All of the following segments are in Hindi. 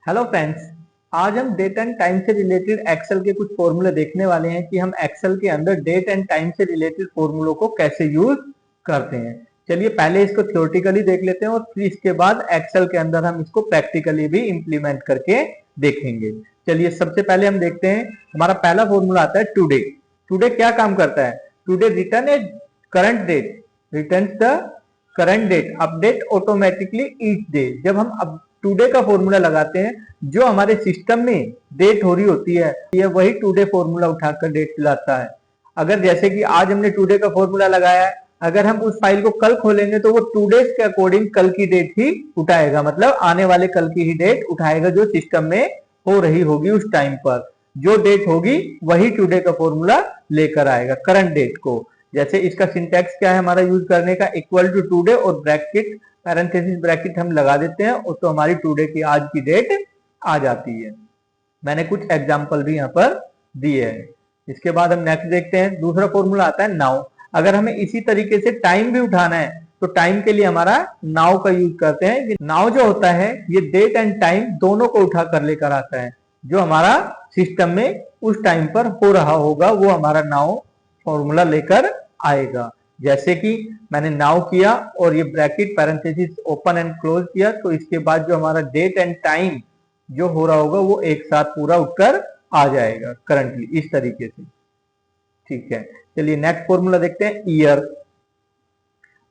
Hello friends. आज हम डेट एंड टाइम से रिलेटेड एक्सेल के कुछ फॉर्मूले देखने वाले हैं कि हम एक्सेल के अंदर डेट एंड टाइम से रिलेटेड फॉर्मूलों को कैसे यूज करते हैं। चलिए पहले इसको थ्योरेटिकली देख लेते हैं और फिर इसके बाद एक्सेल के अंदर हम इसको प्रैक्टिकली भी इंप्लीमेंट करके देखेंगे। चलिए सबसे पहले हम देखते हैं, हमारा पहला फॉर्मूला आता है टुडे। टुडे क्या काम करता है? Today return a current date, return the current date, update automatically each day. जब हम टुडे का फॉर्मूला लगाते हैं, जो हमारे सिस्टम में डेट हो रही होती है ये वही टुडे फॉर्मूला उठाकर डेट लाता है। अगर जैसे कि आज हमने टुडे का फॉर्मूला लगाया है, अगर हम उस फाइल को कल खोलेंगे तो वो टुडेज के अकॉर्डिंग कल की डेट ही उठाएगा, मतलब आने वाले कल की ही डेट उठाएगा जो सिस्टम में हो रही होगी उस टाइम पर। जो डेट होगी वही टुडे का फॉर्मूला लेकर आएगा, करंट डेट को। जैसे इसका सिंटैक्स क्या है हमारा यूज करने का, इक्वल टू टुडे और ब्रैकेट पैरेंथेसिस ब्रैकेट हम लगा देते हैं और तो हमारी टुडे की आज की डेट आ जाती है। मैंने कुछ एग्जांपल भी यहाँ पर दिए हैं। इसके बाद हम नेक्स्ट देखते हैं, दूसरा फॉर्मूला आता है नाउ। अगर हमें इसी तरीके से टाइम भी उठाना है तो टाइम के लिए हमारा नाउ का यूज करते हैं। नाउ जो होता है ये डेट एंड टाइम दोनों को उठा कर लेकर आता है। जो हमारा सिस्टम में उस टाइम पर हो रहा होगा वो हमारा नाउ फॉर्मूला लेकर आएगा। जैसे कि मैंने नाउ किया और ये bracket parenthesis open and close किया, तो इसके बाद जो हमारा डेट एंड टाइम जो हो रहा होगा वो एक साथ पूरा उठकर आ जाएगा करंटली, इस तरीके से। ठीक है, चलिए नेक्स्ट फॉर्मूला देखते हैं, ईयर।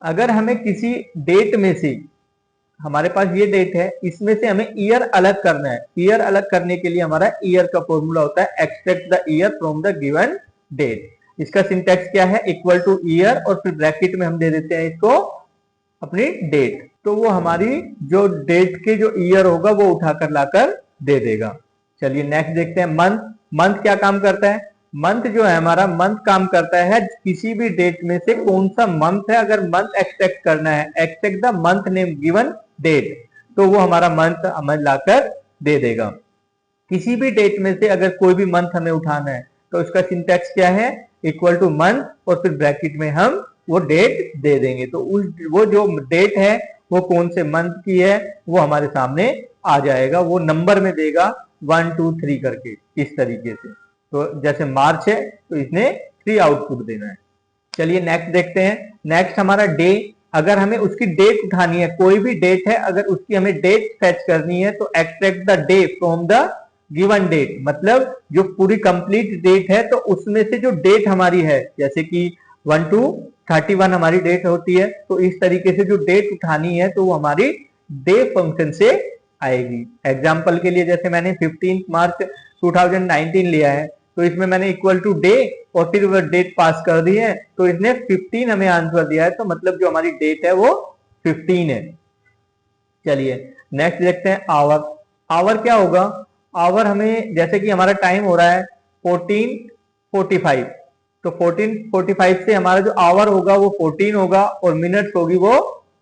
अगर हमें किसी डेट में से, हमारे पास ये डेट है, इसमें से हमें ईयर अलग करना है। ईयर अलग करने के लिए हमारा ईयर का फॉर्मूला होता है extract the year from the given date. इसका सिंटैक्स क्या है, इक्वल टू ईयर और फिर ब्रैकेट में हम दे देते हैं इसको अपनी डेट, तो वो हमारी जो डेट के जो ईयर होगा वो उठाकर लाकर दे देगा। चलिए नेक्स्ट देखते हैं, मंथ। मंथ क्या काम करता है? मंथ जो है हमारा, मंथ काम करता है किसी भी डेट में से कौन सा मंथ है, अगर मंथ एक्सट्रैक्ट करना है, extract the month name given date, तो वो हमारा मंथ हमें लाकर दे देगा। किसी भी डेट में से अगर कोई भी मंथ हमें उठाना है तो इसका सिंटैक्स क्या है, इक्वल टू मंथ और फिर ब्रैकेट में हम वो डेट दे देंगे। तो वो जो डेट है वो कौन से मंथ की है वो हमारे सामने आ जाएगा, वो नंबर में देगा 1 2 3 करके, इस तरीके से। तो जैसे मार्च है तो इसने 3 आउटपुट देना है। चलिए नेक्स्ट देखते हैं, नेक्स्ट हमारा डे। अगर हमें उसकी डेट उठानी है, कोई भी डेट है अगर उसकी हमें डेट फेच करनी है तो extract the day from the given date, मतलब जो पूरी कंप्लीट डेट है तो उसमें से जो डेट हमारी है, जैसे कि 1 to 31 हमारी डेट होती है, तो इस तरीके से जो डेट उठानी है तो वो हमारी डे फंक्शन से आएगी। एग्जाम्पल के लिए जैसे मैंने 15 मार्च 2019 लिया है, तो इसमें मैंने इक्वल टू डे और फिर वो डेट पास कर दी है, तो इसने 15 हमें आंसर दिया है, तो मतलब जो हमारी डेट है वो 15 है। चलिए नेक्स्ट देखते हैं, आवर। आवर क्या होगा? आवर हमें, जैसे कि हमारा टाइम हो रहा है 14:45, तो 14:45 से हमारा जो आवर होगा वो 14 होगा और मिनट्स होगी वो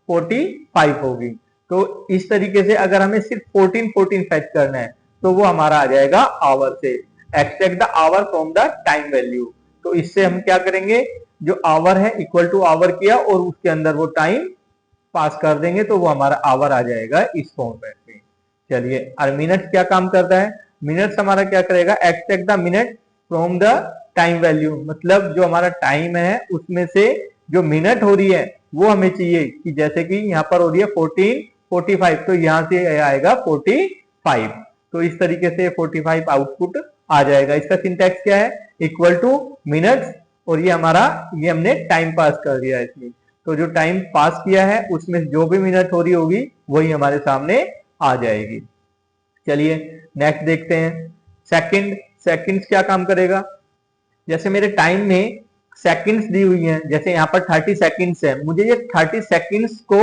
45 होगी। तो इस तरीके से अगर हमें सिर्फ 14 फेच करना है तो वो हमारा आ जाएगा आवर से, extract the our from the time value. तो इससे हम क्या करेंगे, जो आवर है इक्वल टू आवर किया और उसके अंदर वो टाइम पास कर देंगे तो वो हमारा आवर आ जाएगा इस फॉर्मेट में। चलिए, और मिनट्स क्या काम करता है? मिनट्स हमारा क्या करेगा, extract the minute from the time value, मतलब जो हमारा टाइम है उसमें से जो मिनट हो रही है वो हमें चाहिए, कि जैसे कि यहाँ पर हो रही है 14:45, तो यहाँ से आएगा 45, तो इस तरीके से 45 आउटपुट आ जाएगा। इसका सिंटैक्स क्या है, इक्वल टू मिनट्स और ये हमारा, ये हमने टाइम पास कर दिया है इसमें, तो जो टाइम पास किया है उसमें जो भी मिनट हो रही होगी वही हमारे सामने आ जाएगी। चलिए नेक्स्ट देखते हैं, सेकंड। सेकंड्स क्या काम करेगा? जैसे मेरे टाइम में सेकंड्स दी हुई हैं, जैसे यहाँ पर 30 सेकंड्स है, मुझे ये 30 सेकंड्स को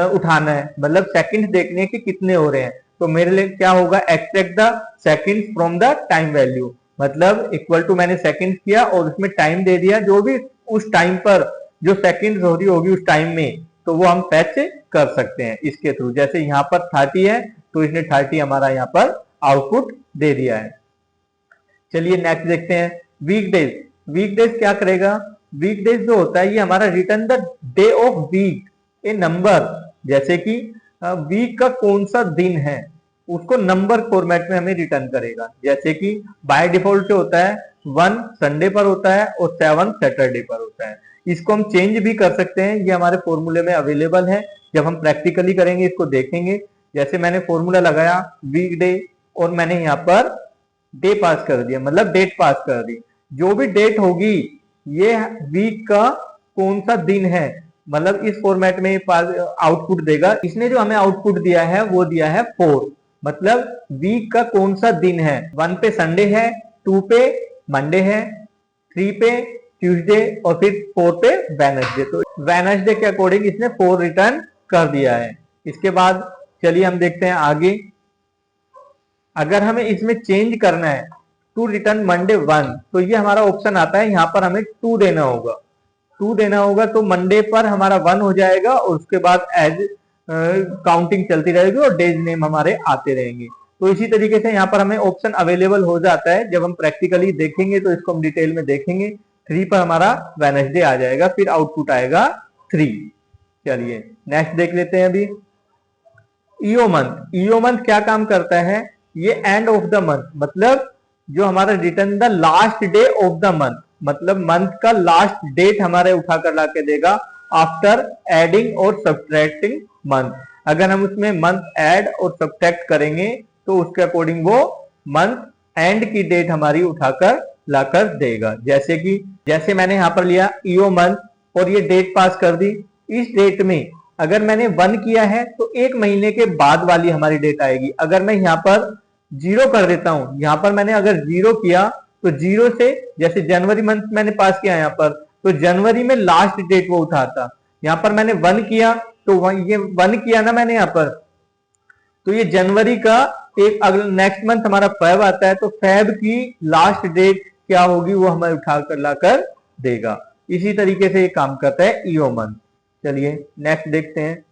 उठाना है, मतलब सेकंड्स देखने के कितने हो रहे हैं, तो मेरे लिए क्या होगा, extract the seconds from the time value, मतलब इक्वल टू मैंने सेकंड्स किया और उसमें टाइम दे दिया, जो भी उस टाइम पर जो सेकंड्स हो रही होगी उस टाइम में, तो वो हम फैच कर सकते हैं इसके थ्रू। जैसे यहाँ पर 30 है तो इसने 30 हमारा यहाँ पर आउटपुट दे दिया है। चलिए नेक्स्ट देखते हैं, वीकडेज। वीकडेज क्या करेगा? वीकडेज जो होता है ये हमारा return the day of week a number, जैसे कि वीक का कौन सा दिन है उसको नंबर फॉर्मेट में हमें रिटर्न करेगा। जैसे कि बाय डिफॉल्ट से होता है 1 संडे पर होता है और 7 सैटरडे पर होता है। इसको हम चेंज भी कर सकते हैं, ये हमारे फॉर्मूले में अवेलेबल है। जब हम प्रैक्टिकली करेंगे इसको देखेंगे। जैसे मैंने फॉर्मूला लगाया वीकडे और मैंने यहाँ पर डे पास कर दिया, मतलब डेट पास कर दी। जो भी डेट होगी ये वीक का कौन सा दिन है, मतलब इस फॉर्मेट में आउटपुट देगा। इसने जो हमें आउटपुट दिया है वो दिया है 4, मतलब वीक का कौन सा दिन है। 1 पे संडे है, 2 पे मंडे है, 3 पे ट्यूसडे और फिर 4 पे वेडनेसडे। तो वेडनेसडे के अकॉर्डिंग इसने 4 रिटर्न कर दिया है। इसके बाद चलिए हम देखते हैं आगे। अगर हमें इसमें चेंज करना है टू रिटर्न मंडे 1, तो ये हमारा ऑप्शन आता है, यहाँ पर हमें 2 देना होगा। 2 देना होगा तो मंडे पर हमारा 1 हो जाएगा और उसके बाद एज काउंटिंग चलती रहेगी और डेज नेम हमारे आते रहेंगे। तो इसी तरीके से यहाँ पर हमें ऑप्शन अवेलेबल हो जाता है। जब हम प्रैक्टिकली देखेंगे तो इसको हम डिटेल में देखेंगे। 3 पर हमारा वेडनेसडे आ जाएगा, फिर आउटपुट आएगा 3। चलिए नेक्स्ट देख लेते हैं अभी। EO month. ईओ मंथ क्या काम करता है, ये एंड ऑफ द मंथ, मतलब जो हमारा return the last day of the month, मतलब मंथ का लास्ट डेट हमारे उठा कर ला के देगा आफ्टर एडिंग और सब्ट्रैक्टिंग मंथ। अगर हम उसमें मंथ ऐड और सब्ट्रैक्ट करेंगे तो उसके अकॉर्डिंग वो मंथ एंड की डेट हमारी उठाकर लाकर देगा। जैसे मैंने यहां पर लिया ईओ मंथ और ये डेट पास कर दी। इस डेट में अगर मैंने 1 किया है तो 1 महीने के बाद वाली हमारी डेट आएगी। अगर मैं यहाँ पर 0 कर देता हूं, यहाँ पर मैंने अगर 0 किया तो 0 से, जैसे जनवरी मंथ मैंने पास किया यहाँ पर, तो जनवरी में लास्ट डेट वो उठाता। यहाँ पर मैंने 1 किया तो ये 1 किया ना मैंने यहाँ पर, तो ये जनवरी का एक अगला नेक्स्ट मंथ हमारा फेब आता है, तो फेब की लास्ट डेट क्या होगी वो हमें उठा कर लाकर देगा। इसी तरीके से ये काम करता है ईओ मंथ। चलिए नेक्स्ट देखते हैं।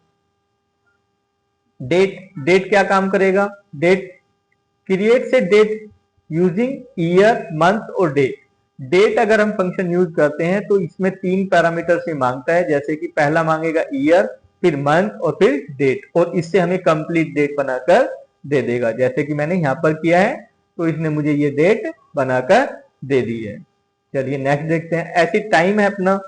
डेट क्या काम करेगा, date creates a date using year month और डेट। डेट अगर हम फंक्शन यूज करते हैं तो इसमें 3 पैरामीटर से मांगता है। जैसे कि पहला मांगेगा ईयर, फिर मंथ और फिर डेट, और इससे हमें कंप्लीट डेट बनाकर दे देगा। जैसे कि मैंने यहां पर किया है तो इसने मुझे ये डेट बनाकर दे दी है। चलिए नेक्स्ट देखते हैं। ऐसी टाइम है अपना,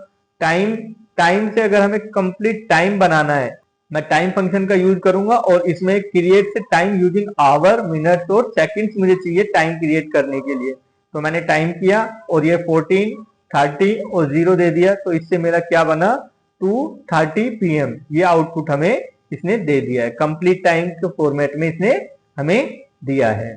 टाइम से अगर हमें कंप्लीट टाइम बनाना है, मैं टाइम फंक्शन का यूज करूंगा और इसमें क्रिएट से टाइम यूजिंग आवर, मिनट्स और सेकंड्स मुझे चाहिए टाइम क्रिएट करने के लिए। तो मैंने टाइम किया और ये 14, 30 और 0 दे दिया, तो इससे मेरा क्या बना 2:30 PM। ये आउटपुट हमें इसने दे दिया है, कंप्लीट टाइम के फॉर्मेट में इसने हमें दिया है।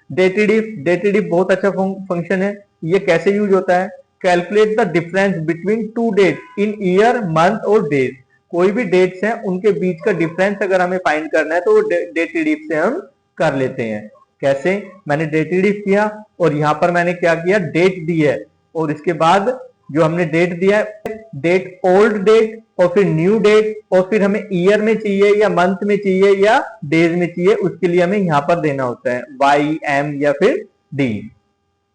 डेटेडिफ बहुत अच्छा फंक्शन है। ये कैसे यूज होता है, calculate the difference between 2 date in year, month और डेज। कोई भी डेट्स हैं उनके बीच का डिफरेंस अगर हमें फाइंड करना है तो वो डेटेडिफ से हम कर लेते हैं। कैसे, मैंने डेटेडिफ किया और यहाँ पर मैंने क्या किया, डेट दी है और इसके बाद जो हमने डेट दिया है, डेट ओल्ड डेट और फिर न्यू डेट, और फिर हमें ईयर में चाहिए या मंथ में चाहिए या डेज में चाहिए, उसके लिए हमें यहाँ पर देना होता है YM या फिर D।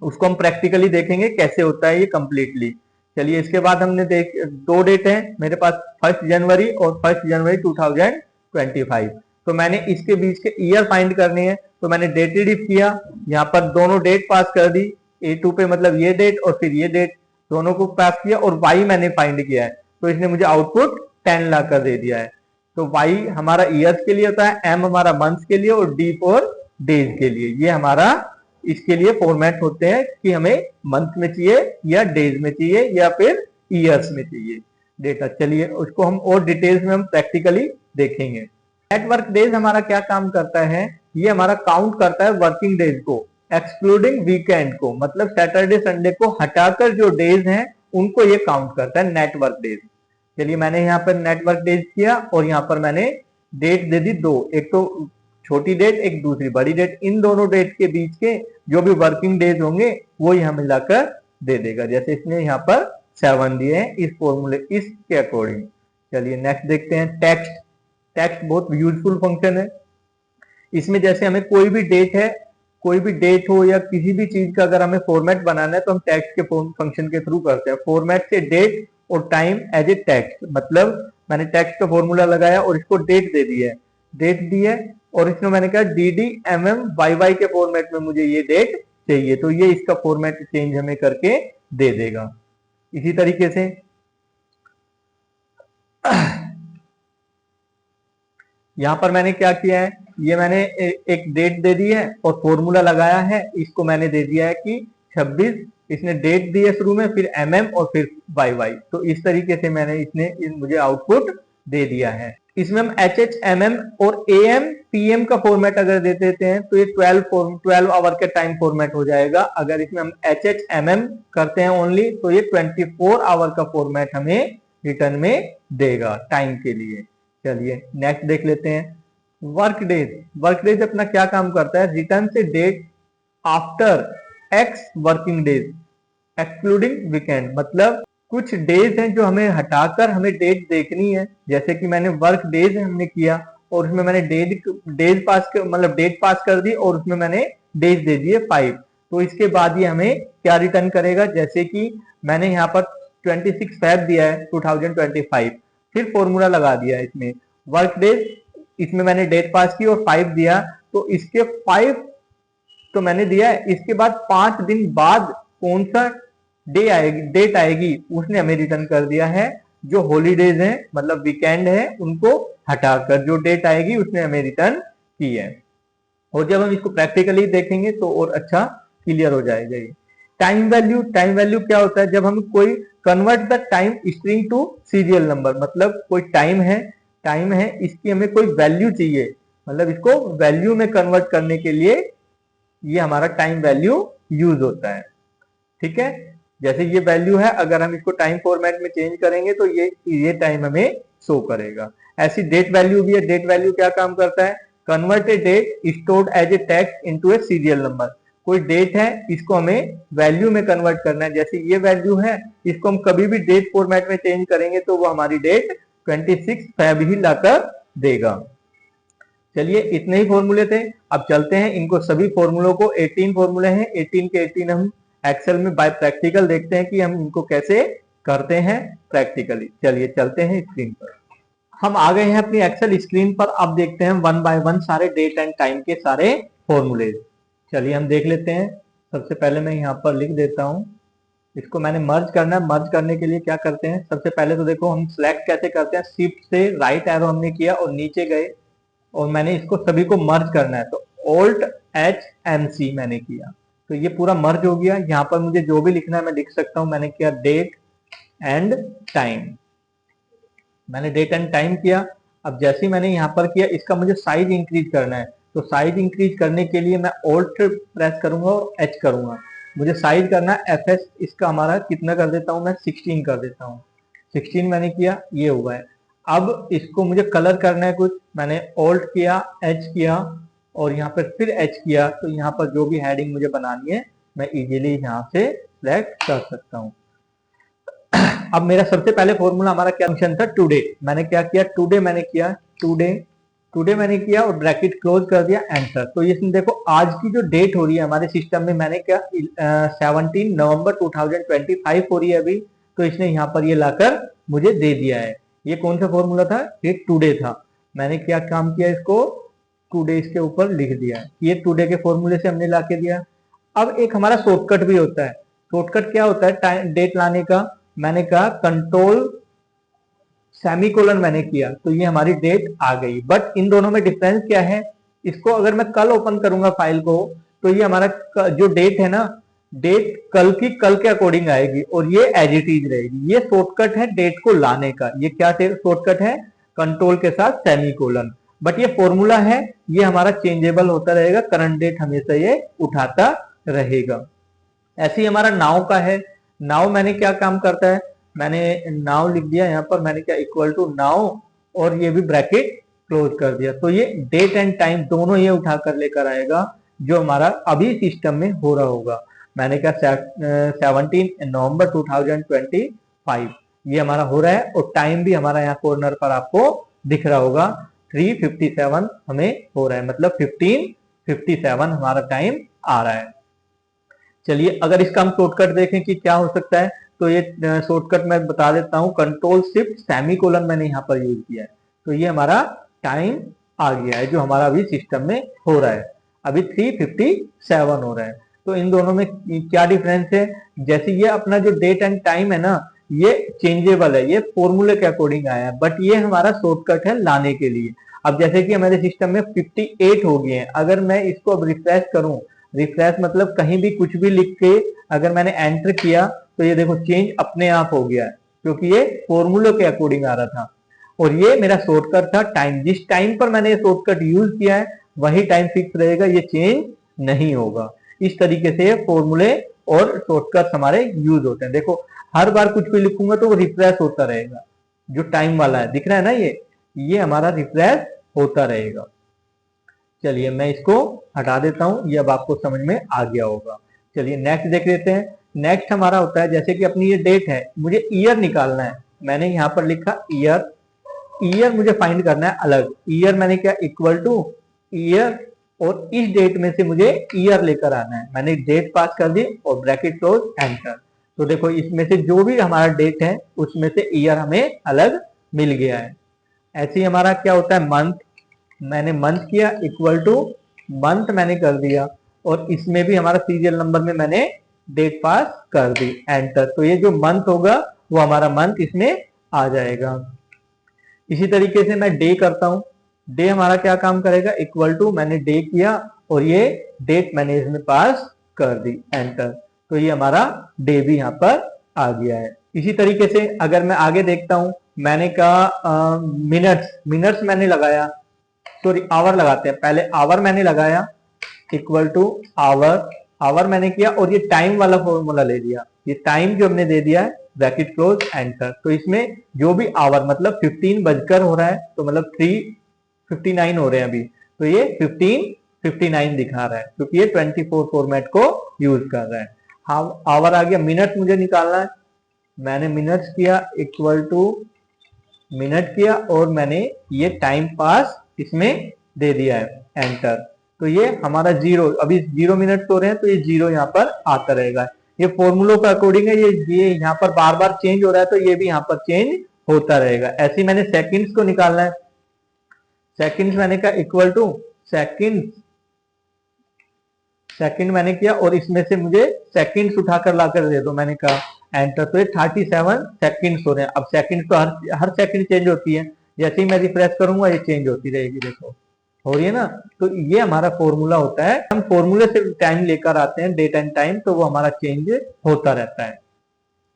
उसको हम प्रैक्टिकली देखेंगे कैसे होता है ये कंप्लीटली। चलिए इसके बाद हमने 2 डेट है मेरे पास, 1 जनवरी और 1 जनवरी 2025। तो मैंने इसके बीच के ईयर फाइंड करने हैं, तो मैंने डेटेडिफ किया, यहाँ पर दोनों डेट पास कर दी, A2 पे मतलब ये डेट और फिर ये डेट, दोनों को पास किया और Y मैंने फाइंड किया है, तो इसने मुझे आउटपुट 10 ला कर दे दिया है। तो Y हमारा ईयर्स के लिए होता है, M हमारा मंथ्स के लिए और D फॉर डेज के लिए। ये हमारा इसके लिए फॉर्मेट होते हैं कि हमें मंथ में चाहिए या डेज में चाहिए या फिर ईयर्स में चाहिए डेटा। चलिए उसको हम और डिटेल्स में हम प्रैक्टिकली देखेंगे। नेटवर्क डेज हमारा क्या काम करता है, ये हमारा काउंट करता है वर्किंग डेज को एक्सक्लूडिंग वीकेंड को, मतलब सैटरडे संडे को हटाकर जो डेज हैं उनको ये काउंट करता है नेटवर्क डेज। चलिए मैंने यहाँ पर नेटवर्क डेज किया और यहाँ पर मैंने डेट दे दी 2, एक तो छोटी डेट एक दूसरी बड़ी डेट। इन दोनों डेट के बीच के जो भी वर्किंग डेज होंगे वो यहाँ मिलाकर दे देगा। जैसे इसने यहाँ पर 7 दिए हैं इस फॉर्मूले इसके अकॉर्डिंग। चलिए नेक्स्ट देखते हैं। टेक्स्ट बहुत यूजफुल फंक्शन है। इसमें जैसे हमें कोई भी डेट हो या किसी भी चीज का अगर हमें फॉर्मेट बनाना है तो हम टेक्स्ट के फंक्शन के थ्रू करते हैं। फॉर्मेट से डेट और टाइम एज ए टेक्स्ट, मतलब मैंने टेक्स्ट का फॉर्मूला लगाया और इसको डेट दे दी है, डेट दी है और इसमें मैंने कहा DDMMYY के फॉर्मेट में मुझे ये डेट चाहिए, तो ये इसका फॉर्मेट चेंज हमें करके दे देगा। इसी तरीके से यहां पर मैंने क्या किया है, ये मैंने एक डेट दे दी है और फॉर्मूला लगाया है, इसको मैंने दे दिया है कि 26, इसने डेट दी है शुरू में, फिर MM और फिर YY। तो इस तरीके से मैंने इसने मुझे आउटपुट दे दिया है। इसमें हम HH, MM और AM PM का फॉर्मेट अगर दे देते हैं तो ये 12 आवर का टाइम फॉर्मेट हो जाएगा। अगर इसमें हम HH MM करते हैं ओनली तो ये 24 आवर का फॉर्मेट हमें रिटर्न में देगा टाइम के लिए। चलिए नेक्स्ट देख लेते हैं। वर्क डेज अपना क्या काम करता है, रिटर्न से date after X working days excluding weekend. मतलब कुछ डेज हैं जो हमें हटाकर हमें डेट देखनी है, जैसे कि मैंने वर्क डेज हमने किया और उसमें मैंने डेट पास कर दी और उसमें मैंने डेज दे दिए 5। तो इसके बाद ये हमें क्या रिटर्न करेगा, जैसे कि मैंने यहाँ पर 26 Feb दिया है 2025, फिर फॉर्मूला लगा दिया है इसमें वर्क डेज, इसमें मैंने डेट पास की और 5 दिया, तो इसके 5 तो मैंने दिया है, इसके बाद 5 दिन बाद कौन सा डेट आएगी उसने हमें रिटर्न कर दिया है। जो हॉलीडेज हैं मतलब वीकेंड है उनको हटाकर जो डेट आएगी उसने हमें रिटर्न की है। और जब हम इसको प्रैक्टिकली देखेंगे तो और अच्छा क्लियर हो जाएगा ये। टाइम वैल्यू क्या होता है, जब हम कोई convert the time string to serial number, मतलब कोई टाइम है इसकी हमें कोई वैल्यू चाहिए, मतलब इसको वैल्यू में कन्वर्ट करने के लिए ये हमारा टाइम वैल्यू यूज होता है। ठीक है, जैसे ये वैल्यू है, अगर हम इसको टाइम फॉर्मेट में चेंज करेंगे तो ये टाइम हमें शो करेगा। ऐसी डेट वैल्यू भी है। डेट वैल्यू क्या काम करता है, convert a date stored as a text into a serial number. कोई डेट है इसको हमें वैल्यू में कन्वर्ट करना है, जैसे ये वैल्यू है इसको हम कभी भी डेट फॉर्मेट में चेंज करेंगे तो वो हमारी डेट 26 Feb ही लाकर देगा। चलिए इतने ही फॉर्मूले थे, अब चलते हैं इनको सभी फॉर्मूलों को, 18 फॉर्मूले हैं, 18 के 18 हम एक्सेल में बाय प्रैक्टिकल देखते हैं कि हम इनको कैसे करते हैं प्रैक्टिकली। चलिए चलते हैं स्क्रीन पर। हम आ गए हैं अपनी एक्सेल स्क्रीन पर। अब देखते हैं वन बाय वन सारे डेट एंड टाइम के सारे फॉर्मूले। चलिए हम देख लेते हैं। सबसे पहले मैं यहाँ पर लिख देता हूँ, इसको मैंने मर्ज करना है। मर्ज करने के लिए क्या करते हैं, सबसे पहले तो देखो हम सिलेक्ट कैसे करते हैं, शिफ्ट से राइट एरो हमने किया और नीचे गए और मैंने इसको सभी को मर्ज करना है, तो Alt H M C मैंने किया तो ये पूरा मर्ज हो गया। यहाँ पर मुझे जो भी लिखना है मैं लिख सकता हूँ। मैंने किया डेट एंड टाइम, मैंने डेट एंड टाइम किया। अब जैसे ही मैंने यहाँ पर किया, इसका मुझे साइज इंक्रीज करना है, तो साइज इंक्रीज करने के लिए मैं Alt प्रेस करूंगा और H करूंगा। मुझे साइज करना है FS, इसका हमारा कितना कर देता हूँ मैं 16 कर देता हूँ। 16 मैंने किया, ये हुआ है। अब इसको मुझे कलर करना है कुछ, मैंने Alt किया, H किया और यहाँ पर फिर H किया, तो यहाँ पर जो भी हेडिंग मुझे बनानी है मैं इजीली यहाँ से सिलेक्ट कर सकता हूँ। अब मेरा सबसे पहले फॉर्मूला हमारा क्या फंक्शन था, टुडे। मैंने क्या किया, टुडे मैंने किया, टुडे मैंने किया और ब्रैकेट क्लोज कर दिया, एंटर। तो इसमें देखो आज की जो डेट हो रही है हमारे सिस्टम में, मैंने क्या 17 नवंबर 2025 हो रही है अभी, तो इसने यहाँ पर ये लाकर मुझे दे दिया है। ये कौन सा फॉर्मूला था, ये टुडे था। मैंने क्या काम किया, इसको टुडे इसके ऊपर लिख दिया, ये टुडे के फॉर्मूले से हमने ला के दिया। अब एक हमारा शॉर्टकट भी होता है। शॉर्टकट क्या होता है डेट लाने का, मैंने कहा कंट्रोल सेमीकोलन मैंने किया, तो ये हमारी डेट आ गई। बट इन दोनों में डिफरेंस क्या है, इसको अगर मैं कल ओपन करूंगा फाइल को, तो ये हमारा जो डेट है ना, डेट कल की कल के अकॉर्डिंग आएगी और ये एज इट इज रहेगी। ये शॉर्टकट है डेट को लाने का। ये क्या शॉर्टकट है, कंट्रोल के साथ सेमीकोलन। बट ये फॉर्मूला है, ये हमारा चेंजेबल होता रहेगा, करंट डेट हमेशा ये उठाता रहेगा। ऐसे ही हमारा नाउ का है। नाउ मैंने क्या काम करता है, मैंने नाउ लिख दिया यहाँ पर, मैंने क्या इक्वल टू नाउ और ये भी ब्रैकेट क्लोज कर दिया, तो ये डेट एंड टाइम दोनों ये उठाकर लेकर आएगा जो हमारा अभी सिस्टम में हो रहा होगा। मैंने क्या 17 नवंबर 2025 ये हमारा हो रहा है और टाइम भी हमारा यहाँ कॉर्नर पर आपको दिख रहा होगा 3:57 हमें हो रहा है, मतलब 15:57 हमारा टाइम आ रहा है। चलिए अगर इसका हम शॉर्टकट देखें कि क्या हो सकता है, तो ये शॉर्टकट मैं बता देता हूं, कंट्रोल शिफ्ट सेमीकोलन मैंने यहाँ पर यूज किया है, तो ये हमारा टाइम आ गया है जो हमारा अभी सिस्टम में हो रहा है। अभी 357 हो रहा है। तो इन दोनों में क्या डिफरेंस है? जैसे ये अपना जो डेट एंड टाइम है ना, ये चेंजेबल है, ये फॉर्मूले के अकॉर्डिंग आया है, बट ये हमारा शॉर्टकट है लाने के लिए। अब जैसे कि हमारे सिस्टम में 58 हो गए हैं, अगर मैं इसको अब रिफ्रेश करूं, रिफ्रेश मतलब कहीं भी कुछ भी लिख के अगर मैंने एंटर किया तो ये देखो चेंज अपने आप हो गया है, क्योंकि ये फॉर्मूले के अकॉर्डिंग आ रहा था। और ये मेरा शॉर्टकट था टाइम, जिस टाइम पर मैंने ये शॉर्टकट यूज किया है वही टाइम फिक्स रहेगा, ये चेंज नहीं होगा। इस तरीके से फॉर्मूले और शॉर्टकट हमारे यूज होते हैं। देखो हर बार कुछ भी लिखूंगा तो वो रिफ्रेश होता रहेगा, जो टाइम वाला है दिख रहा है ना, ये हमारा रिफ्रेश होता रहेगा। चलिए मैं इसको हटा देता हूं, ये अब आपको समझ में आ गया होगा। चलिए नेक्स्ट देख लेते हैं। नेक्स्ट हमारा होता है जैसे कि अपनी ये डेट है, मुझे ईयर निकालना है। मैंने यहां पर लिखा ईयर, ईयर मुझे फाइंड करना है अलग। ईयर मैंने क्या इक्वल टू ईयर, और इस डेट में से मुझे ईयर लेकर आना है। मैंने डेट पास कर दी और ब्रैकेट क्लोज एंटर। तो देखो इसमें से जो भी हमारा डेट है उसमें से ईयर हमें अलग मिल गया है। ऐसे ही हमारा क्या होता है मंथ, मैंने मंथ किया इक्वल टू मंथ मैंने कर दिया, और इसमें भी हमारा सीरियल नंबर में मैंने डेट पास कर दी एंटर। तो ये जो मंथ होगा वो हमारा मंथ इसमें आ जाएगा। इसी तरीके से मैं डे करता हूं, डे हमारा क्या काम करेगा, इक्वल टू मैंने डे किया और ये डेट मैंने इसमें पास कर दी एंटर। तो ये हमारा डे भी यहाँ पर आ गया है। इसी तरीके से अगर मैं आगे देखता हूं, मैंने कहा मिनट्स, मिनट्स मैंने लगाया, सॉरी आवर लगाते हैं, पहले आवर मैंने लगाया इक्वल टू आवर, आवर मैंने किया और ये टाइम वाला फॉर्मूला ले लिया, ये टाइम जो हमने दे दिया है ब्रैकेट क्लोज एंटर। तो इसमें जो भी आवर मतलब 15 बजकर हो रहा है, तो मतलब 3:59 हो रहे हैं अभी, तो ये 15:59 दिखा रहा है क्योंकि ये 24 फॉर्मेट को यूज कर रहा है। हाँ आवर आ गया। मिनट मुझे निकालना है, मैंने मिनट्स किया इक्वल टू मिनट किया और मैंने ये टाइम पास इसमें दे दिया है एंटर। तो ये हमारा जीरो, अभी 0 मिनट हो रहे हैं तो ये जीरो यहाँ पर आता रहेगा। ये फॉर्मूलों का अकॉर्डिंग है, ये यहाँ पर बार बार चेंज हो रहा है तो ये भी यहाँ पर चेंज होता रहेगा। ऐसे ही मैंने सेकंड्स को निकालना है, सेकंड्स मैंने कहा इक्वल टू सेकंड, सेकंड मैंने किया और इसमें से मुझे सेकंड्स उठाकर लाकर दे दो, मैंने कहा एंटर। तो ये 37 सेकंड्स हो रहे हैं। अब सेकंड तो हर सेकंड चेंज होती है, जैसे ही मैं रिफ्रेश करूंगा ये चेंज होती रहेगी, देखो हो रही है ना। तो ये हमारा फॉर्मूला होता है, हम फॉर्मूले से टाइम लेकर आते हैं डेट एंड टाइम, तो वो हमारा चेंज होता रहता है।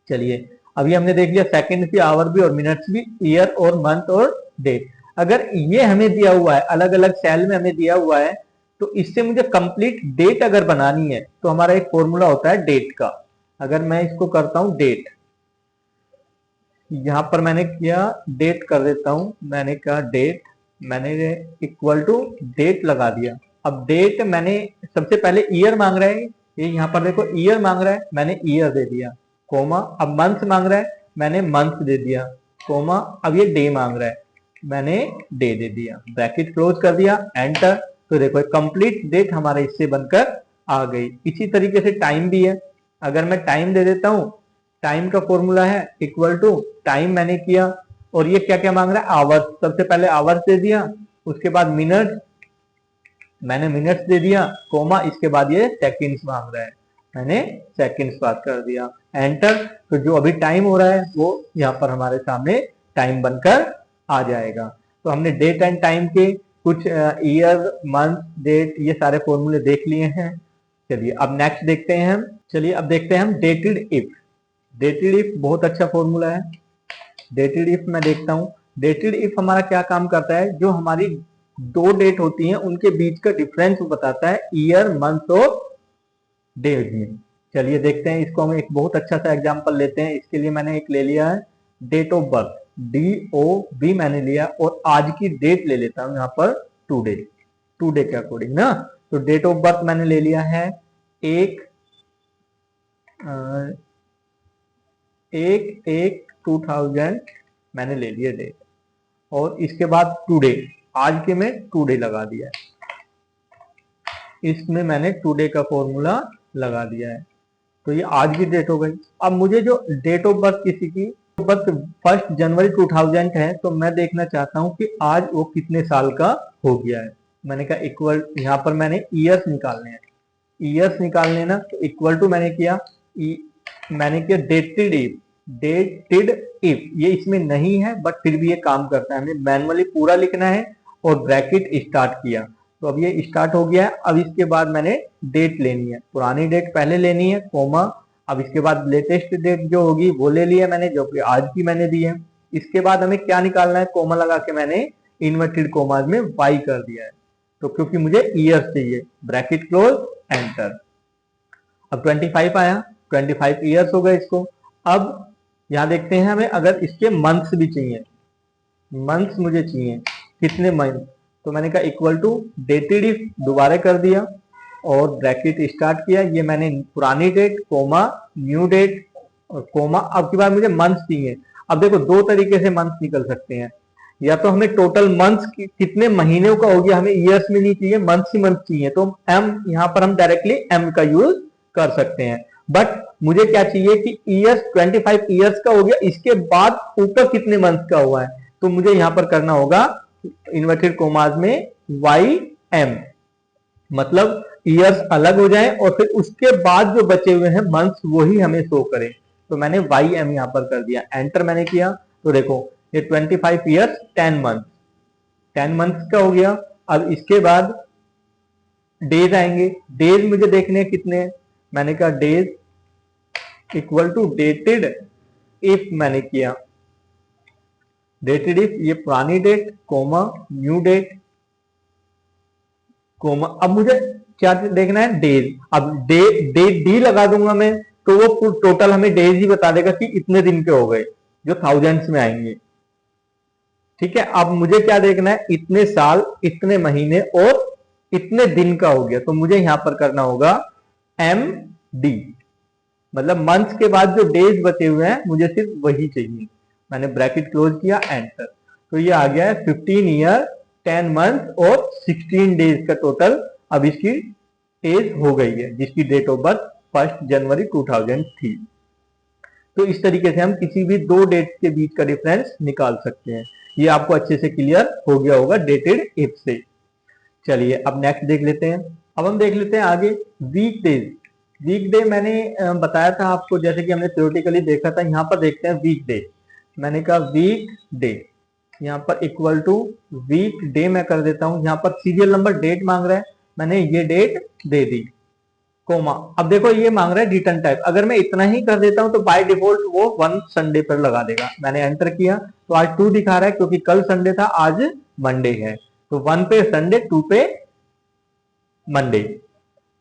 चलिए अभी हमने देख लिया सेकंड भी, आवर भी और मिनट्स भी, ईयर और मंथ और डेट। अगर ये हमें दिया हुआ है अलग अलग सेल में हमें दिया हुआ है, तो इससे मुझे कंप्लीट डेट अगर बनानी है तो हमारा एक फॉर्मूला होता है डेट का। अगर मैं इसको करता हूं डेट, यहां पर मैंने किया डेट कर देता हूं, मैंने कहा डेट, मैंने इक्वल टू डेट लगा दिया। अब डेट मैंने सबसे पहले ईयर मांग रहा है, ये यहां पर देखो ईयर मांग रहा है, मैंने ईयर दे दिया कोमा। अब मंथ मांग रहा है, मैंने मंथ दे दिया कोमा। अब ये डे मांग रहा है, मैंने डे दे दिया, ब्रैकेट क्लोज कर दिया एंटर। तो देखो कंप्लीट डेट हमारे इससे बनकर आ गई। इसी तरीके से टाइम भी है, अगर मैं टाइम दे देता हूं, टाइम का फॉर्मूला है इक्वल टू टाइम मैंने किया और ये क्या क्या मांग रहा है आवर्स, सबसे पहले आवर्स दे दिया, उसके बाद मिनट, मैंने मिनट्स दे दिया कोमा, इसके बाद ये सेकंड्स मांग रहा है, मैंने सेकंड्स बात कर दिया एंटर। तो जो अभी टाइम हो रहा है वो यहाँ पर हमारे सामने टाइम बनकर आ जाएगा। तो हमने डेट एंड टाइम के कुछ ईयर मंथ डेट ये सारे फॉर्मूले देख लिए हैं। चलिए अब नेक्स्ट देखते हैं हम। चलिए अब देखते हैं हम डेटेड इफ। डेटेड इफ बहुत अच्छा फॉर्मूला है। डेटेड इफ मैं देखता हूं, डेटेड इफ हमारा क्या काम करता है, जो हमारी दो डेट होती हैं उनके बीच का डिफरेंस बताता है ईयर मंथ और डेज में। चलिए देखते हैं इसको, हम एक बहुत अच्छा सा एग्जांपल लेते हैं। इसके लिए मैंने एक ले लिया है डेट ऑफ बर्थ, DOB मैंने लिया और आज की डेट ले लेता हूं यहाँ पर टुडे, टुडे के अकॉर्डिंग ना। तो डेट ऑफ बर्थ मैंने ले लिया है एक 2000 मैंने ले लिया डेट, और इसके बाद टुडे, आज के में टुडे लगा दिया है, इसमें मैंने टुडे का फॉर्मूला लगा दिया है। तो ये आज की डेट हो गई। अब मुझे जो डेट ऑफ बर्थ किसी की बस 1 जनवरी 2000 है, तो मैं देखना चाहता हूं कि आज वो कितने साल का हो गया है। मैंने कहा इक्वल, यहाँ पर मैंने ईयर्स निकालने हैं, ईयर्स निकालने ना, तो इक्वल टू मैंने किया डेटेड इफ, डेटेड इफ ये इसमें नहीं है बट फिर भी ये काम करता है, हमें मैनुअली पूरा लिखना है और ब्रैकेट स्टार्ट किया, तो अब ये स्टार्ट हो गया है। अब इसके बाद मैंने डेट लेनी है, पुरानी डेट पहले लेनी है, कोमा, अब इसके बाद लेटेस्ट डेट जो होगी वो ले लिया मैंने, जो कि आज की मैंने दी है। इसके बाद हमें क्या निकालना है, कोमा लगा के मैंने इन्वर्टेड कोमाज में वाई कर दिया है, तो क्योंकि मुझे ईयर्स चाहिए, ब्रैकेट क्लोज, एंटर। अब 25 आया, 25 ईयर्स हो गए इसको। अब यहां देखते हैं हमें अगर इसके मंथ्स भी चाहिए, मंथ्स मुझे चाहिए, कितने मंथ, तो मैंने कहा इक्वल टू डेटेड इफ, दोबारा कर दिया और ब्रैकेट स्टार्ट किया, ये मैंने पुरानी डेट, कोमा, न्यू डेट और कोमा। अब की बार मुझे मंथ्स चाहिए। अब देखो दो तरीके से मंथ्स निकल सकते हैं, या तो हमें टोटल मंथ्स कितने महीनों का हो गया, हमें ईयर्स में नहीं चाहिए, मंथ्स ही मंथ चाहिए, तो एम यहाँ पर हम डायरेक्टली एम का यूज कर सकते हैं। बट मुझे क्या चाहिए कि ईयर्स 25 ईयर्स का हो गया, इसके बाद ऊपर कितने मंथ का हुआ है, तो मुझे यहां पर करना होगा इन्वर्टेड कोमास में वाई एम, मतलब ईयर्स अलग हो जाए और फिर उसके बाद जो बचे हुए हैं मंथ्स वही हमें शो करें, तो मैंने वाई एम यहां पर कर दिया, एंटर मैंने किया, तो देखो ये 25 ईयर्स 10 मंथ, 10 मंथ्स का हो गया। अब इसके बाद डेज आएंगे, डेज मुझे देखने हैं कितने हैं, मैंने कहा days equal to dated if, मैंने किया डेटेड इफ, ये पुरानी date, comma, new date, comma. अब मुझे क्या देखना है, डेज, अब डी लगा दूंगा मैं, तो वो टोटल हमें डेज ही बता देगा कि इतने दिन के हो गए, जो थाउजेंड्स में आएंगे। ठीक है, अब मुझे क्या देखना है, इतने साल, इतने महीने और इतने दिन का हो गया, तो मुझे यहां पर करना होगा एम डी, मतलब मंथ्स के बाद जो डेज बचे हुए हैं मुझे सिर्फ वही चाहिए, मैंने ब्रैकेट क्लोज किया, एंटर, तो ये आ गया है 15 ईयर 10 मंथ और 16 डेज का टोटल। अब इसकी एज हो गई है, जिसकी डेट ऑफ बर्थ 1 जनवरी 2000 थी। तो इस तरीके से हम किसी भी दो डेट के बीच का डिफरेंस निकाल सकते हैं। ये आपको अच्छे से क्लियर हो गया होगा डेटेड इफ से। चलिए अब नेक्स्ट देख लेते हैं। अब हम देख लेते हैं आगे वीक डेज। वीक डे मैंने बताया था आपको, जैसे कि हमने थ्योरेटिकली देखा था, यहाँ पर देखते हैं वीक डे। मैंने कहा वीक डे, यहाँ पर इक्वल टू वीक डे मैं कर देता हूँ, यहाँ पर सीरियल नंबर डेट मांग रहा है, मैंने ये डेट दे दी, कोमा। अब देखो ये मांग रहा है रिटर्न टाइप, अगर मैं इतना ही कर देता हूं तो बाय डिफॉल्ट वो 1 संडे पर लगा देगा। मैंने एंटर किया तो आज 2 दिखा रहा है, क्योंकि कल संडे था, आज मंडे है, तो 1 पे संडे, 2 पे मंडे।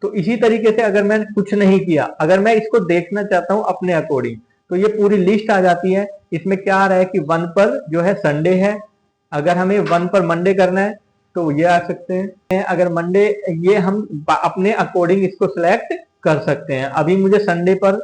तो इसी तरीके से अगर मैं कुछ नहीं किया, अगर मैं इसको देखना चाहता हूं अपने अकॉर्डिंग, तो ये पूरी लिस्ट आ जाती है। इसमें क्या आ रहा है कि 1 पर जो है संडे है, अगर हमें 1 पर मंडे करना है तो ये आ सकते हैं, अगर मंडे, ये हम अपने अकॉर्डिंग इसको सिलेक्ट कर सकते हैं। अभी मुझे संडे पर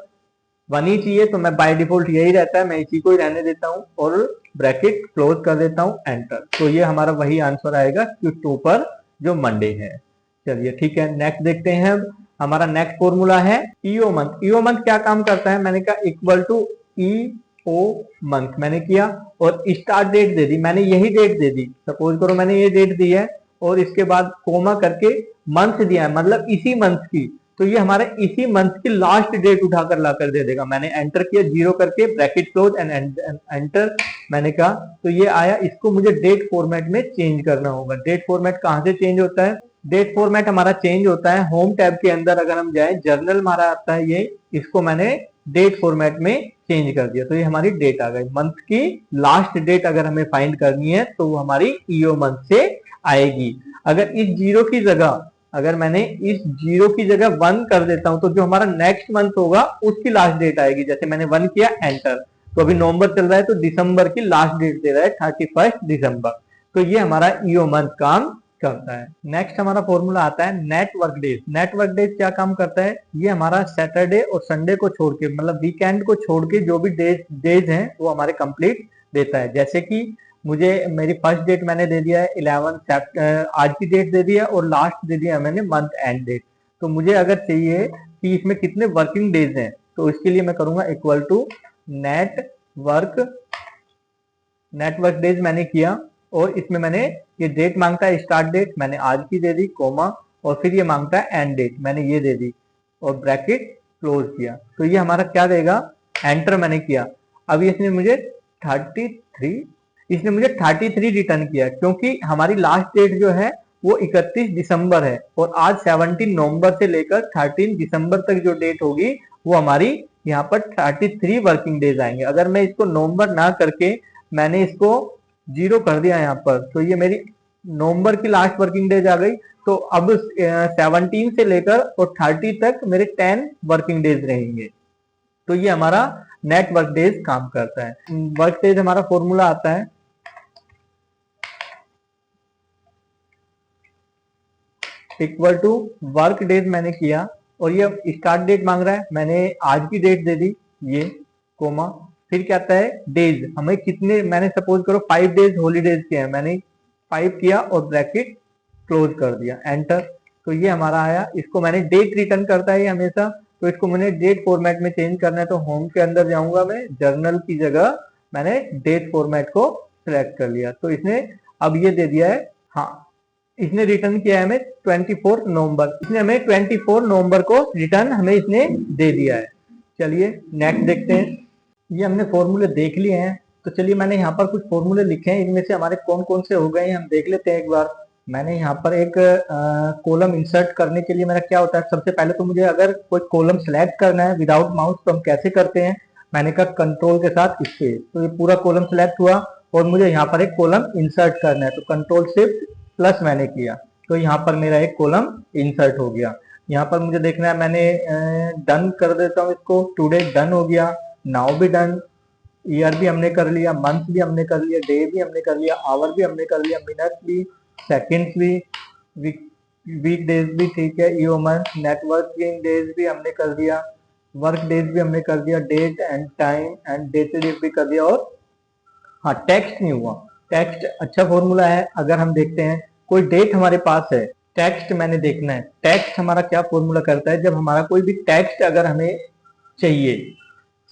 1 ही चाहिए, तो मैं बाय डिफॉल्ट यही रहता है, मैं इसी को ही रहने देता हूं और ब्रैकेट क्लोज कर देता हूं, एंटर। तो ये हमारा वही आंसर आएगा कि 2 पर जो मंडे है। चलिए ठीक है, नेक्स्ट देखते हैं। हमारा नेक्स्ट फॉर्मूला है ईओ मंथ। ईओ मंथ क्या काम करता है, मैंने कहा equal to E O month, मैंने किया और स्टार्ट डेट दे दी, मैंने यही डेट दे दी, सपोज करो मैंने ये डेट दी है और इसके बाद कोमा करके मंथ दिया है, मतलब इसी मंथ की, तो ये हमारे इसी मंथ की लास्ट डेट उठाकर लाकर दे देगा। मैंने एंटर किया 0 करके, ब्रैकेट क्लोज एंड एंटर, मैंने कहा तो ये आया। इसको मुझे डेट फॉर्मेट में चेंज करना होगा। डेट फॉर्मेट कहां से चेंज होता है, डेट फॉर्मेट हमारा चेंज होता है होम टैब के अंदर, अगर हम जाए जर्नल हमारा आता है ये, इसको मैंने डेट फॉर्मेट में चेंज कर दिया, तो ये हमारी डेट आ गई। मंथ की लास्ट डेट अगर हमें फाइंड करनी है तो वो हमारी ईओ मंथ से आएगी। अगर इस 0 की जगह, अगर मैंने इस 0 की जगह 1 कर देता हूं, तो जो हमारा नेक्स्ट मंथ होगा उसकी लास्ट डेट आएगी। जैसे मैंने 1 किया, एंटर, तो अभी नवंबर चल रहा है तो दिसंबर की लास्ट डेट दे रहा है 31 दिसंबर। तो ये हमारा ईओ मंथ काम करता है। नेक्स्ट हमारा फॉर्मूला आता है net work days. Net work days क्या काम करता है, ये हमारा सैटरडे और संडे को छोड़ के, मतलब वीकेंड को छोड़ के जो भी डेज हैं वो हमारे कंप्लीट देता है। जैसे कि मुझे मेरी फर्स्ट डेट मैंने दे दिया है 11 आज की डेट दे दिया और लास्ट दे दिया मैंने मंथ एंड डेट। तो मुझे अगर चाहिए कि इसमें कितने वर्किंग डेज हैं, तो इसके लिए मैं करूंगा equal to net work network days मैंने किया और इसमें मैंने ये डेट मांगता है स्टार्ट डेट, मैंने आज की दे दी कोमा, और फिर ये मांगता है एंड डेट, मैंने ये दे दी और ब्रैकेट क्लोज किया। तो ये हमारा क्या देगा, एंटर मैंने किया। अभी इसने मुझे 33 रिटर्न किया क्योंकि हमारी लास्ट डेट जो है वो 31 दिसंबर है और आज 17 नवंबर से लेकर 13 दिसंबर तक जो डेट होगी वो हमारी यहाँ पर 33 वर्किंग डेज आएंगे। अगर मैं इसको नवंबर ना करके मैंने इसको 0 कर दिया यहाँ पर, तो ये मेरी नवंबर की लास्ट वर्किंग डेज आ गई। तो अब 17 से लेकर और 30 तक मेरे 10 वर्किंग डेज रहेंगे। तो ये हमारा नेट वर्क डेज काम करता है। वर्क डेज हमारा फॉर्मूला आता है इक्वल टू वर्क डेज मैंने किया और ये स्टार्ट डेट मांग रहा है, मैंने आज की डेट दे दी ये कोमा, फिर क्या आता है डेज, हमें कितने, मैंने सपोज करो 5 डेज हॉलीडेज के हैं, मैंने 5 किया और ब्रैकेट क्लोज कर दिया, एंटर। तो ये हमारा आया। इसको मैंने डेट रिटर्न करता है ये हमेशा, तो इसको मैंने डेट फॉर्मेट में चेंज करना है, तो होम के अंदर जाऊंगा मैं, जर्नल की जगह मैंने डेट फॉर्मेट को सिलेक्ट कर लिया। तो इसने अब ये दे दिया है, हाँ इसने रिटर्न किया है हमें 24 नवंबर, इसने हमें 24 नवंबर को रिटर्न हमें इसने दे दिया है। चलिए नेक्स्ट देखते हैं। ये हमने फॉर्मूले देख लिए हैं, तो चलिए मैंने यहाँ पर कुछ फॉर्मूले लिखे हैं, इनमें से हमारे कौन कौन से हो गए हैं हम देख लेते हैं एक बार। मैंने यहाँ पर एक कॉलम इंसर्ट करने के लिए मेरा क्या होता है, सबसे पहले तो मुझे अगर कोई कॉलम सेलेक्ट करना है विदाउट माउस तो हम कैसे करते हैं, मैंने कहा कंट्रोल के साथ स्पेस, तो ये पूरा कॉलम सेलेक्ट हुआ और मुझे यहाँ पर एक कॉलम इंसर्ट करना है, तो कंट्रोल शिफ्ट प्लस मैंने किया, तो यहाँ पर मेरा एक कॉलम इंसर्ट हो गया। यहाँ पर मुझे देखना है, मैंने डन कर देता हूँ इसको, टुडे डन हो गया, नाउ भी डन, ईयर भी हमने कर लिया, मंथ भी हमने कर लिया, डे भी हमने कर लिया, आवर भी हमने कर लिया, मिनट भी, सेकंड्स भी, वीक डेज भी, ठीक है, ईओ मंथ, नेटवर्किंग डेज भी हमने कर दिया, वर्क डेज भी हमने कर दिया, date and time and dated भी कर दिया। और हाँ टेक्स्ट नहीं हुआ, टेक्स्ट अच्छा फॉर्मूला है। अगर हम देखते हैं कोई डेट हमारे पास है, टेक्स्ट मैंने देखना है, टेक्स्ट हमारा क्या फॉर्मूला करता है, जब हमारा कोई भी टेक्स्ट अगर हमें चाहिए,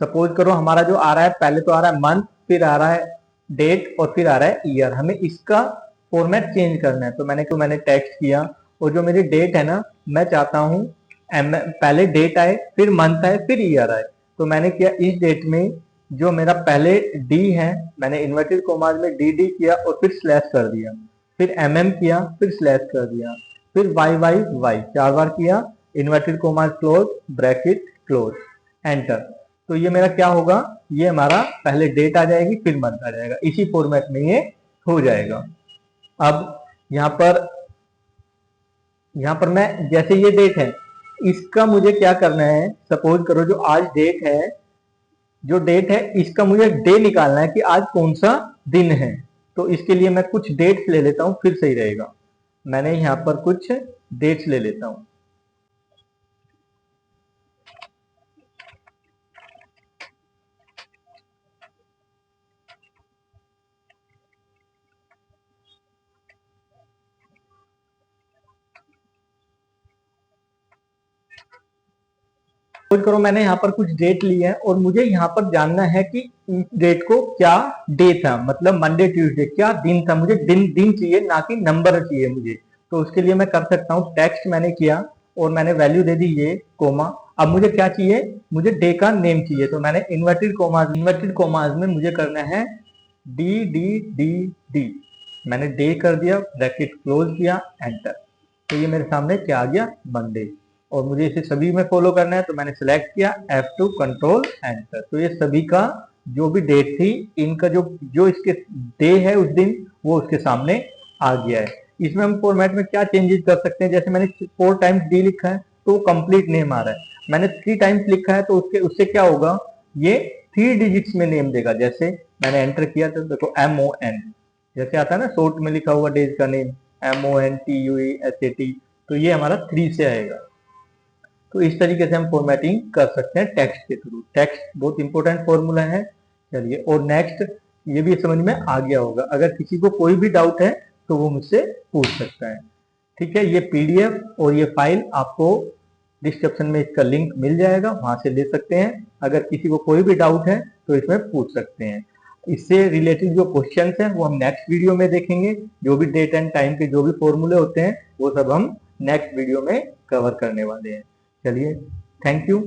सपोज करो हमारा जो आ रहा है, पहले तो आ रहा है मंथ, फिर आ रहा है डेट और फिर आ रहा है ईयर, हमें इसका फॉर्मेट चेंज करना है, तो मैंने टेक्स्ट किया और जो मेरी डेट है ना, मैं चाहता हूँ पहले डेट आए, फिर मंथ आए, फिर ईयर आए। तो मैंने किया इस डेट में जो मेरा पहले डी है, मैंने इन्वर्टेड कोमास में डी किया और फिर स्लैश कर दिया, फिर किया, फिर स्लैश कर दिया, फिर वाई 4 बार किया, inverted commas close, bracket close, enter. तो ये मेरा क्या होगा, ये हमारा पहले डेट आ जाएगी फिर मंथ आ जाएगा, इसी फॉर्मेट में ये हो जाएगा। अब यहाँ पर मैं, जैसे ये डेट है, इसका मुझे क्या करना है, सपोज करो जो आज डेट है, जो डेट है इसका मुझे डे निकालना है कि आज कौन सा दिन है। तो इसके लिए मैं कुछ डेट्स ले लेता हूं, फिर सही रहेगा। मैंने यहाँ पर कुछ डेट्स ले लेता हूं। सपोज करो मैंने यहाँ पर कुछ डेट ली है और मुझे यहाँ पर जानना है कि डेट को क्या डे था, मतलब मंडे ट्यूसडे क्या दिन था, मुझे दिन चाहिए ना कि नंबर चाहिए मुझे। तो उसके लिए मैं कर सकता हूँ, टेक्स्ट मैंने किया और मैंने वैल्यू दे दी ये कोमा। अब मुझे क्या चाहिए, मुझे डे का नेम चाहिए, तो मैंने इन्वर्टेड कोमास में मुझे करना है डी, मैंने डे कर दिया, ब्रैकेट क्लोज किया, एंटर। तो ये मेरे सामने क्या आ गया, मंडे, और मुझे इसे सभी में फॉलो करना है, तो मैंने सिलेक्ट किया F2 कंट्रोल एंटर। तो ये सभी का जो भी डेट थी, इनका जो इसके डे है उस दिन, वो उसके सामने आ गया है। इसमें हम फॉर्मेट में क्या चेंजेस कर सकते हैं, जैसे मैंने 4 टाइम्स डी लिखा है तो कंप्लीट नेम आ रहा है, मैंने 3 टाइम्स लिखा है तो उससे क्या होगा, ये 3 डिजिट्स में नेम देगा। जैसे मैंने एंटर किया तो देखो MON, जैसे आता है ना शॉर्ट में लिखा हुआ डेज का नेम, MONTUESAT, तो ये हमारा 3 से आएगा। तो इस तरीके से हम फॉर्मेटिंग कर सकते हैं टेक्स्ट के थ्रू। टेक्स्ट बहुत इंपॉर्टेंट फॉर्मूला है। चलिए, और नेक्स्ट, ये भी समझ में आ गया होगा। अगर किसी को कोई भी डाउट है तो वो मुझसे पूछ सकता है। ठीक है, ये PDF और ये फाइल आपको डिस्क्रिप्शन में इसका लिंक मिल जाएगा, वहां से ले सकते हैं। अगर किसी को कोई भी डाउट है तो इसमें पूछ सकते हैं। इससे रिलेटेड जो क्वेश्चंस हैं वो हम नेक्स्ट वीडियो में देखेंगे। जो भी डेट एंड टाइम के जो भी फॉर्मूले होते हैं वो सब हम नेक्स्ट वीडियो में कवर करने वाले हैं। चलिए, थैंक यू।